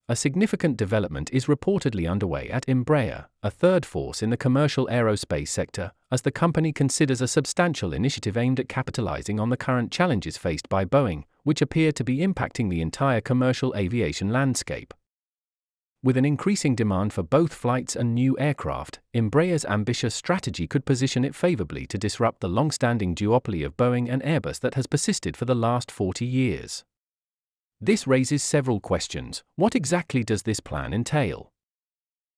a significant development is reportedly underway at Embraer, a third force in the commercial aerospace sector, as the company considers a substantial initiative aimed at capitalizing on the current challenges faced by Boeing, which appear to be impacting the entire commercial aviation landscape. With an increasing demand for both flights and new aircraft, Embraer's ambitious strategy could position it favorably to disrupt the long-standing duopoly of Boeing and Airbus that has persisted for the last 40 years. This raises several questions. What exactly does this plan entail?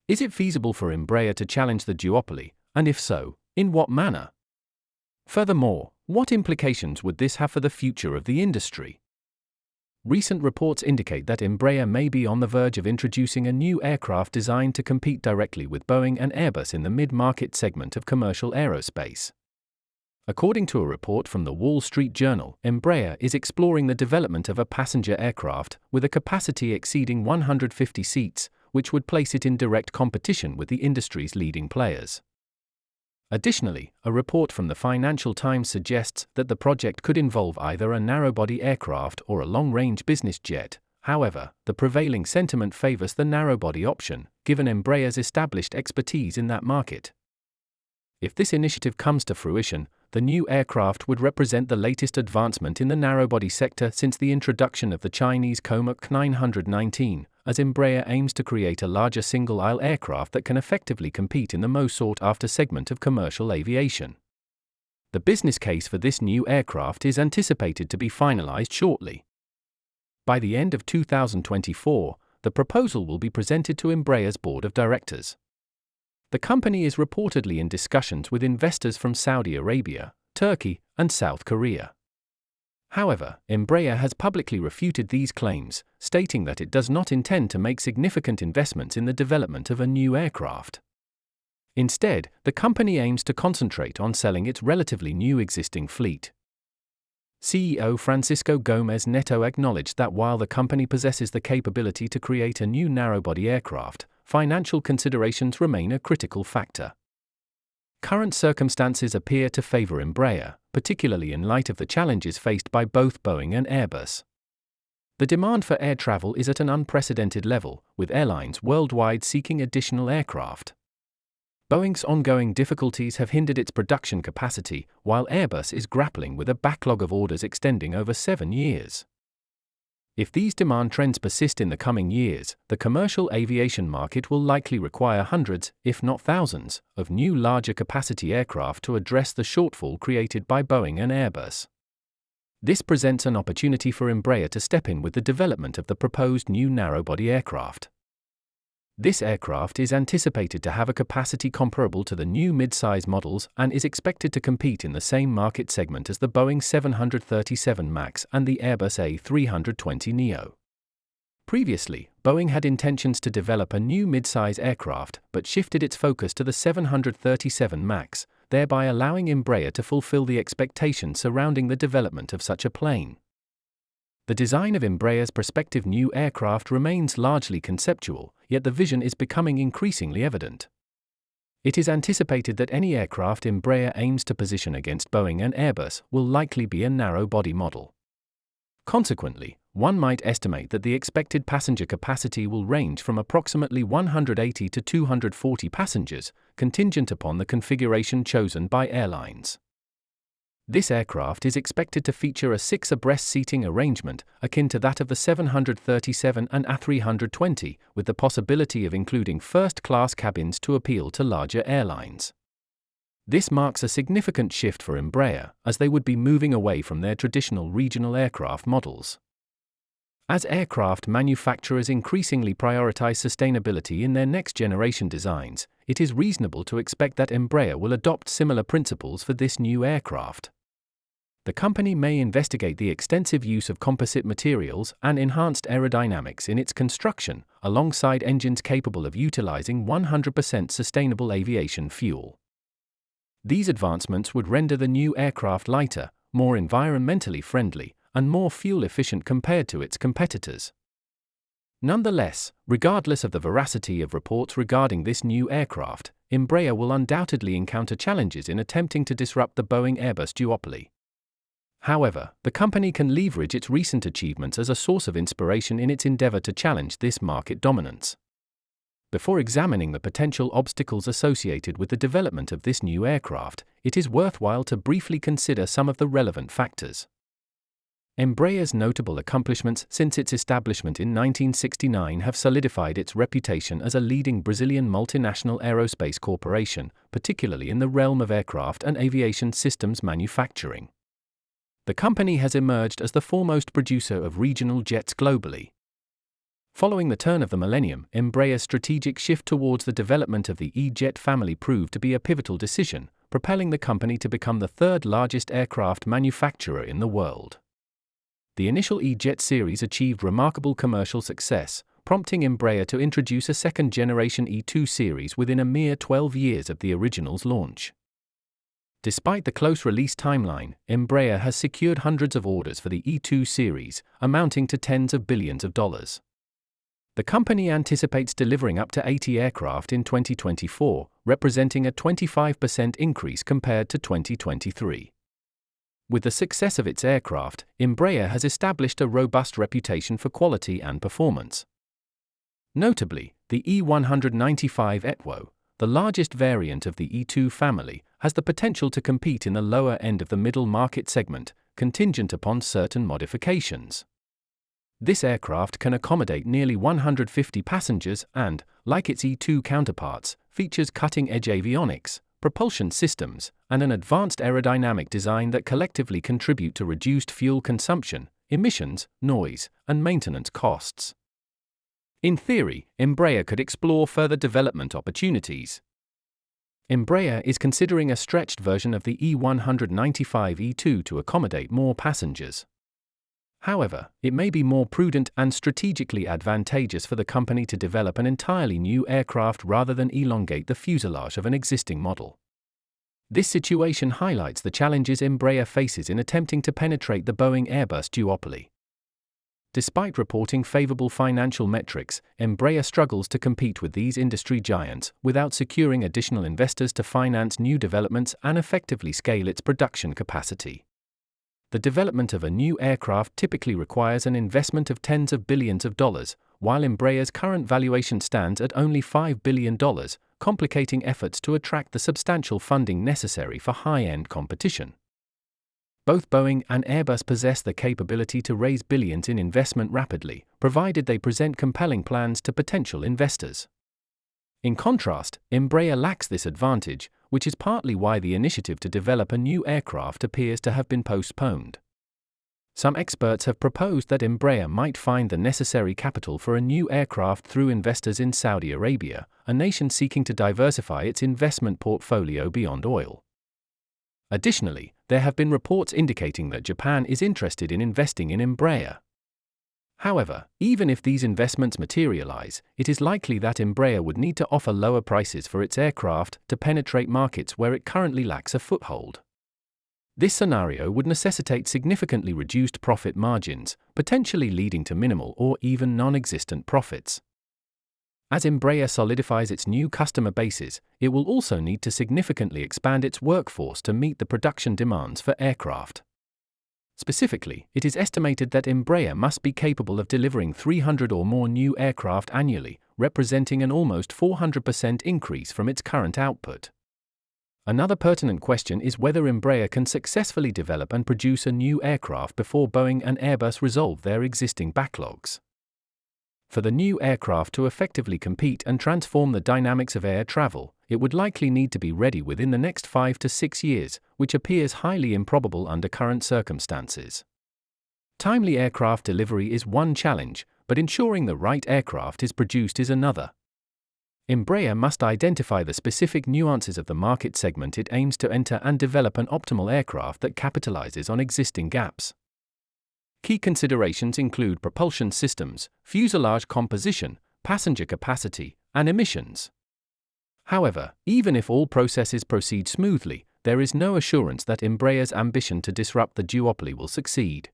Is it feasible for Embraer to challenge the duopoly, and if so, in what manner? Furthermore, what implications would this have for the future of the industry? Recent reports indicate that Embraer may be on the verge of introducing a new aircraft designed to compete directly with Boeing and Airbus in the mid-market segment of commercial aerospace. According to a report from the Wall Street Journal, Embraer is exploring the development of a passenger aircraft with a capacity exceeding 150 seats, which would place it in direct competition with the industry's leading players. Additionally, a report from the Financial Times suggests that the project could involve either a narrow-body aircraft or a long-range business jet. However, the prevailing sentiment favors the narrow-body option, given Embraer's established expertise in that market. If this initiative comes to fruition, the new aircraft would represent the latest advancement in the narrow-body sector since the introduction of the Chinese Comac 919, as Embraer aims to create a larger single-aisle aircraft that can effectively compete in the most sought-after segment of commercial aviation. The business case for this new aircraft is anticipated to be finalized shortly. By the end of 2024, the proposal will be presented to Embraer's board of directors. The company is reportedly in discussions with investors from Saudi Arabia, Turkey, and South Korea. However, Embraer has publicly refuted these claims, stating that it does not intend to make significant investments in the development of a new aircraft. Instead, the company aims to concentrate on selling its relatively new existing fleet. CEO Francisco Gomez Neto acknowledged that while the company possesses the capability to create a new narrow-body aircraft, financial considerations remain a critical factor. Current circumstances appear to favor Embraer, particularly in light of the challenges faced by both Boeing and Airbus. The demand for air travel is at an unprecedented level, with airlines worldwide seeking additional aircraft. Boeing's ongoing difficulties have hindered its production capacity, while Airbus is grappling with a backlog of orders extending over 7 years. If these demand trends persist in the coming years, the commercial aviation market will likely require hundreds, if not thousands, of new larger capacity aircraft to address the shortfall created by Boeing and Airbus. This presents an opportunity for Embraer to step in with the development of the proposed new narrow-body aircraft. This aircraft is anticipated to have a capacity comparable to the new mid-size models and is expected to compete in the same market segment as the Boeing 737 MAX and the Airbus A320neo. Previously, Boeing had intentions to develop a new mid-size aircraft but shifted its focus to the 737 MAX, thereby allowing Embraer to fulfill the expectations surrounding the development of such a plane. The design of Embraer's prospective new aircraft remains largely conceptual, yet the vision is becoming increasingly evident. It is anticipated that any aircraft Embraer aims to position against Boeing and Airbus will likely be a narrow-body model. Consequently, one might estimate that the expected passenger capacity will range from approximately 180 to 240 passengers, contingent upon the configuration chosen by airlines. This aircraft is expected to feature a 6-abreast seating arrangement, akin to that of the 737 and A320, with the possibility of including first-class cabins to appeal to larger airlines. This marks a significant shift for Embraer, as they would be moving away from their traditional regional aircraft models. As aircraft manufacturers increasingly prioritize sustainability in their next-generation designs, it is reasonable to expect that Embraer will adopt similar principles for this new aircraft. The company may investigate the extensive use of composite materials and enhanced aerodynamics in its construction, alongside engines capable of utilizing 100% sustainable aviation fuel. These advancements would render the new aircraft lighter, more environmentally friendly, and more fuel-efficient compared to its competitors. Nonetheless, regardless of the veracity of reports regarding this new aircraft, Embraer will undoubtedly encounter challenges in attempting to disrupt the Boeing-Airbus duopoly. However, the company can leverage its recent achievements as a source of inspiration in its endeavor to challenge this market dominance. Before examining the potential obstacles associated with the development of this new aircraft, it is worthwhile to briefly consider some of the relevant factors. Embraer's notable accomplishments since its establishment in 1969 have solidified its reputation as a leading Brazilian multinational aerospace corporation, particularly in the realm of aircraft and aviation systems manufacturing. The company has emerged as the foremost producer of regional jets globally. Following the turn of the millennium, Embraer's strategic shift towards the development of the E-jet family proved to be a pivotal decision, propelling the company to become the third-largest aircraft manufacturer in the world. The initial E-jet series achieved remarkable commercial success, prompting Embraer to introduce a second-generation E2 series within a mere 12 years of the original's launch. Despite the close release timeline, Embraer has secured hundreds of orders for the E2 series, amounting to tens of billions of dollars. The company anticipates delivering up to 80 aircraft in 2024, representing a 25% increase compared to 2023. With the success of its aircraft, Embraer has established a robust reputation for quality and performance. Notably, the E195 ETWO, the largest variant of the E2 family, has the potential to compete in the lower end of the middle market segment, contingent upon certain modifications. This aircraft can accommodate nearly 150 passengers and, like its E2 counterparts, features cutting-edge avionics, propulsion systems, and an advanced aerodynamic design that collectively contribute to reduced fuel consumption, emissions, noise, and maintenance costs. In theory, Embraer could explore further development opportunities. Embraer is considering a stretched version of the E195 E2 to accommodate more passengers. However, it may be more prudent and strategically advantageous for the company to develop an entirely new aircraft rather than elongate the fuselage of an existing model. This situation highlights the challenges Embraer faces in attempting to penetrate the Boeing-Airbus duopoly. Despite reporting favorable financial metrics, Embraer struggles to compete with these industry giants without securing additional investors to finance new developments and effectively scale its production capacity. The development of a new aircraft typically requires an investment of tens of billions of dollars, while Embraer's current valuation stands at only $5 billion, complicating efforts to attract the substantial funding necessary for high-end competition. Both Boeing and Airbus possess the capability to raise billions in investment rapidly, provided they present compelling plans to potential investors. In contrast, Embraer lacks this advantage, which is partly why the initiative to develop a new aircraft appears to have been postponed. Some experts have proposed that Embraer might find the necessary capital for a new aircraft through investors in Saudi Arabia, a nation seeking to diversify its investment portfolio beyond oil. Additionally, there have been reports indicating that Japan is interested in investing in Embraer. However, even if these investments materialize, it is likely that Embraer would need to offer lower prices for its aircraft to penetrate markets where it currently lacks a foothold. This scenario would necessitate significantly reduced profit margins, potentially leading to minimal or even non-existent profits. As Embraer solidifies its new customer bases, it will also need to significantly expand its workforce to meet the production demands for aircraft. Specifically, it is estimated that Embraer must be capable of delivering 300 or more new aircraft annually, representing an almost 400% increase from its current output. Another pertinent question is whether Embraer can successfully develop and produce a new aircraft before Boeing and Airbus resolve their existing backlogs. For the new aircraft to effectively compete and transform the dynamics of air travel, it would likely need to be ready within the next 5 to 6 years, which appears highly improbable under current circumstances. Timely aircraft delivery is one challenge, but ensuring the right aircraft is produced is another. Embraer must identify the specific nuances of the market segment it aims to enter and develop an optimal aircraft that capitalizes on existing gaps. Key considerations include propulsion systems, fuselage composition, passenger capacity, and emissions. However, even if all processes proceed smoothly, there is no assurance that Embraer's ambition to disrupt the duopoly will succeed.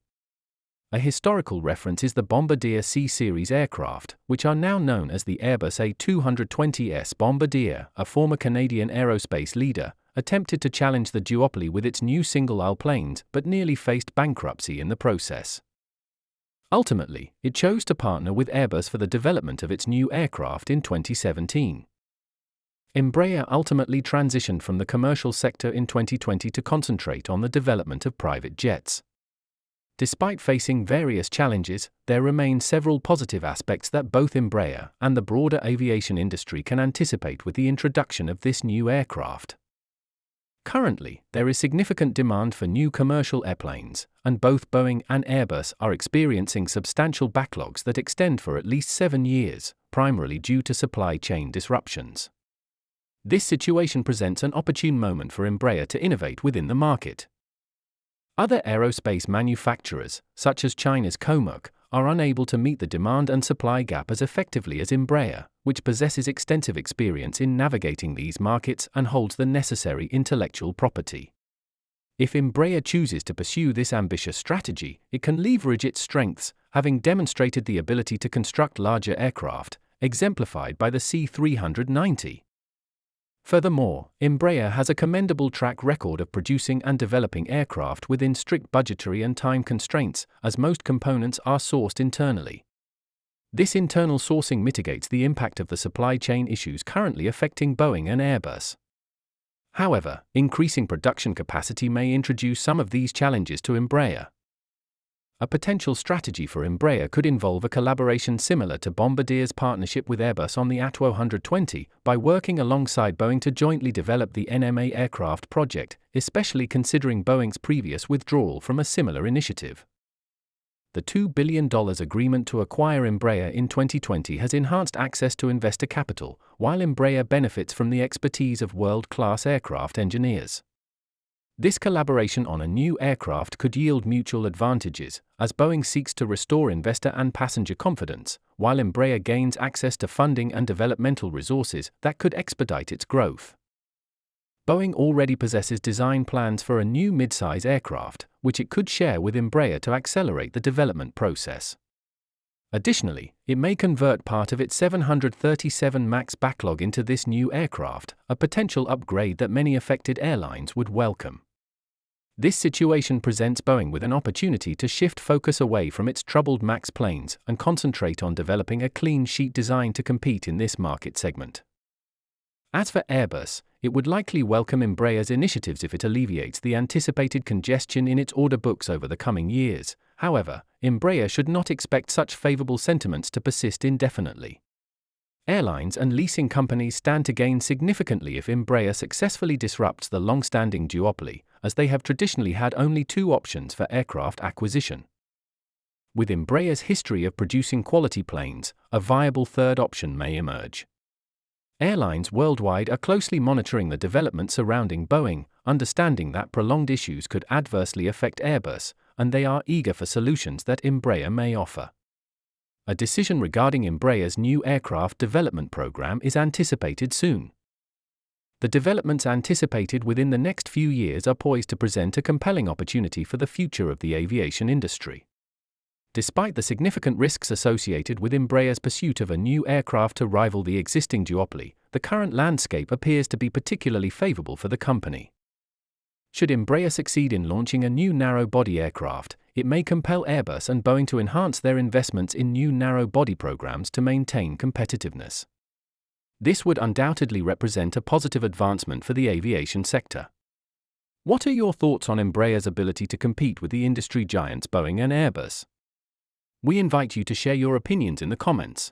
A historical reference is the Bombardier C-Series aircraft, which are now known as the Airbus A220S Bombardier, a former Canadian aerospace leader, attempted to challenge the duopoly with its new single-aisle planes but nearly faced bankruptcy in the process. Ultimately, it chose to partner with Airbus for the development of its new aircraft in 2017. Embraer ultimately transitioned from the commercial sector in 2020 to concentrate on the development of private jets. Despite facing various challenges, there remain several positive aspects that both Embraer and the broader aviation industry can anticipate with the introduction of this new aircraft. Currently, there is significant demand for new commercial airplanes, and both Boeing and Airbus are experiencing substantial backlogs that extend for at least 7 years, primarily due to supply chain disruptions. This situation presents an opportune moment for Embraer to innovate within the market. Other aerospace manufacturers, such as China's Comac, are unable to meet the demand and supply gap as effectively as Embraer, which possesses extensive experience in navigating these markets and holds the necessary intellectual property. If Embraer chooses to pursue this ambitious strategy, it can leverage its strengths, having demonstrated the ability to construct larger aircraft, exemplified by the C390. Furthermore, Embraer has a commendable track record of producing and developing aircraft within strict budgetary and time constraints, as most components are sourced internally. This internal sourcing mitigates the impact of the supply chain issues currently affecting Boeing and Airbus. However, increasing production capacity may introduce some of these challenges to Embraer. A potential strategy for Embraer could involve a collaboration similar to Bombardier's partnership with Airbus on the A220 by working alongside Boeing to jointly develop the NMA aircraft project, especially considering Boeing's previous withdrawal from a similar initiative. The $2 billion agreement to acquire Embraer in 2020 has enhanced access to investor capital, while Embraer benefits from the expertise of world-class aircraft engineers. This collaboration on a new aircraft could yield mutual advantages, as Boeing seeks to restore investor and passenger confidence, while Embraer gains access to funding and developmental resources that could expedite its growth. Boeing already possesses design plans for a new mid-size aircraft, which it could share with Embraer to accelerate the development process. Additionally, it may convert part of its 737 MAX backlog into this new aircraft, a potential upgrade that many affected airlines would welcome. This situation presents Boeing with an opportunity to shift focus away from its troubled MAX planes and concentrate on developing a clean sheet design to compete in this market segment. As for Airbus, it would likely welcome Embraer's initiatives if it alleviates the anticipated congestion in its order books over the coming years. However, Embraer should not expect such favorable sentiments to persist indefinitely. Airlines and leasing companies stand to gain significantly if Embraer successfully disrupts the long-standing duopoly, as they have traditionally had only two options for aircraft acquisition. With Embraer's history of producing quality planes, a viable third option may emerge. Airlines worldwide are closely monitoring the development surrounding Boeing, understanding that prolonged issues could adversely affect Airbus, and they are eager for solutions that Embraer may offer. A decision regarding Embraer's new aircraft development program is anticipated soon. The developments anticipated within the next few years are poised to present a compelling opportunity for the future of the aviation industry. Despite the significant risks associated with Embraer's pursuit of a new aircraft to rival the existing duopoly, the current landscape appears to be particularly favorable for the company. Should Embraer succeed in launching a new narrow-body aircraft, it may compel Airbus and Boeing to enhance their investments in new narrow-body programs to maintain competitiveness. This would undoubtedly represent a positive advancement for the aviation sector. What are your thoughts on Embraer's ability to compete with the industry giants Boeing and Airbus? We invite you to share your opinions in the comments.